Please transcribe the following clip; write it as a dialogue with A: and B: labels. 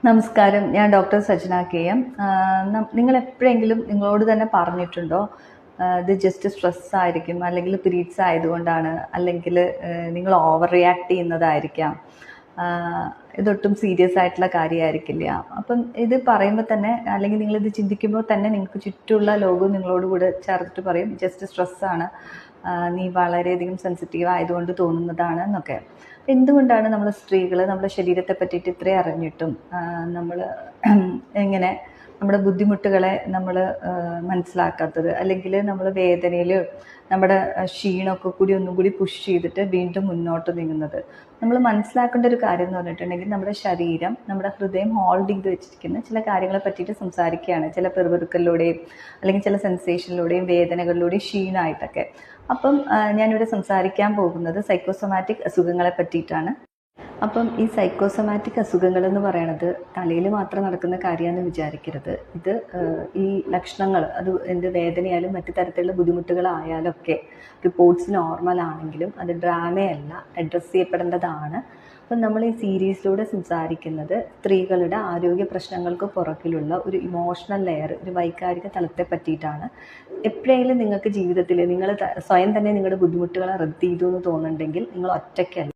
A: നമസ്കാരം. ഞാൻ doctor Sajna K M. നിങ്ങൾ എപ്പോഴെങ്കിലും നിങ്ങളോട് തന്നെ പറഞ്ഞിട്ടുണ്ടോ, ഇത് ജസ്റ്റ് സ്ട്രെസ് ആയിരിക്കും, അല്ലെങ്കിൽ പീരീഡ്സ് ആയതുകൊണ്ടാണ്, അല്ലെങ്കിൽ നിങ്ങൾ ഓവർ റിയാക്ട് ചെയ്യുന്നതായിരിക്കാം, ഇതൊട്ടും സീരിയസ് ആയിട്ടുള്ള കാര്യമായിരിക്കില്ല. അപ്പം ഇത് പറയുമ്പോൾ തന്നെ, അല്ലെങ്കിൽ നിങ്ങളിത് ചിന്തിക്കുമ്പോൾ തന്നെ നിങ്ങൾക്ക് ചുറ്റുമുള്ള ലോകവും നിങ്ങളോട് കൂടെ ചേർത്തിട്ട് പറയും ജസ്റ്റ് സ്ട്രെസ്സാണ്, നീ വളരെയധികം സെൻസിറ്റീവ് ആയതുകൊണ്ട് തോന്നുന്നതാണ് എന്നൊക്കെ. എന്തുകൊണ്ടാണ് നമ്മൾ സ്ത്രീകൾ നമ്മുടെ ശരീരത്തെ പറ്റിയിട്ട് ഇത്രയും അറിഞ്ഞിട്ടും നമ്മൾ എങ്ങനെ നമ്മുടെ ബുദ്ധിമുട്ടുകളെ നമ്മൾ മനസ്സിലാക്കാത്തത്, അല്ലെങ്കിൽ നമ്മൾ വേദനയിൽ നമ്മുടെ ക്ഷീണമൊക്കെ കൂടി ഒന്നും കൂടി പുഷ് ചെയ്തിട്ട് വീണ്ടും മുന്നോട്ട് നീങ്ങുന്നത്? നമ്മൾ മനസ്സിലാക്കേണ്ട ഒരു കാര്യം എന്ന് പറഞ്ഞിട്ടുണ്ടെങ്കിൽ, നമ്മുടെ ശരീരം, നമ്മുടെ ഹൃദയം ഹോൾഡ് ചെയ്ത് വെച്ചിരിക്കുന്ന ചില കാര്യങ്ങളെ പറ്റിയിട്ട് സംസാരിക്കുകയാണ്, ചില പെറുപെറുക്കലിലൂടെയും അല്ലെങ്കിൽ ചില സെൻസേഷനിലൂടെയും വേദനകളിലൂടെയും ക്ഷീണമായിട്ടൊക്കെ. അപ്പം ഞാനിവിടെ സംസാരിക്കാൻ പോകുന്നത് സൈക്കോസൊമാറ്റിക് അസുഖങ്ങളെ പറ്റിയിട്ടാണ്. അപ്പം ഈ സൈക്കോസൊമാറ്റിക് അസുഖങ്ങൾ എന്ന് പറയണത് തലയിൽ മാത്രം നടക്കുന്ന കാര്യമാണെന്ന് വിചാരിക്കരുത്. ഇത് ഈ ലക്ഷണങ്ങൾ, അത് എന്ത് വേദനയായാലും മറ്റു തരത്തിലുള്ള ബുദ്ധിമുട്ടുകളായാലും ഒക്കെ റിപ്പോർട്ട്സ് നോർമൽ ആണെങ്കിലും അത് ഡ്രാമയല്ല, അഡ്രസ്സ് ചെയ്യപ്പെടേണ്ടതാണ്. അപ്പം നമ്മൾ ഈ സീരീസിലൂടെ സംസാരിക്കുന്നത് സ്ത്രീകളുടെ ആരോഗ്യ പ്രശ്നങ്ങൾക്ക് പുറകിലുള്ള ഒരു ഇമോഷണൽ ലെയർ, ഒരു വൈകാരിക തലത്തെ പറ്റിയിട്ടാണ്. എപ്പോഴെങ്കിലും നിങ്ങൾക്ക് ജീവിതത്തിൽ നിങ്ങൾ സ്വയം തന്നെ നിങ്ങളുടെ ബുദ്ധിമുട്ടുകളെ റദ്ദ് ചെയ്തു എന്ന് തോന്നുന്നുണ്ടെങ്കിൽ നിങ്ങൾ ഒറ്റയ്ക്കല്ല.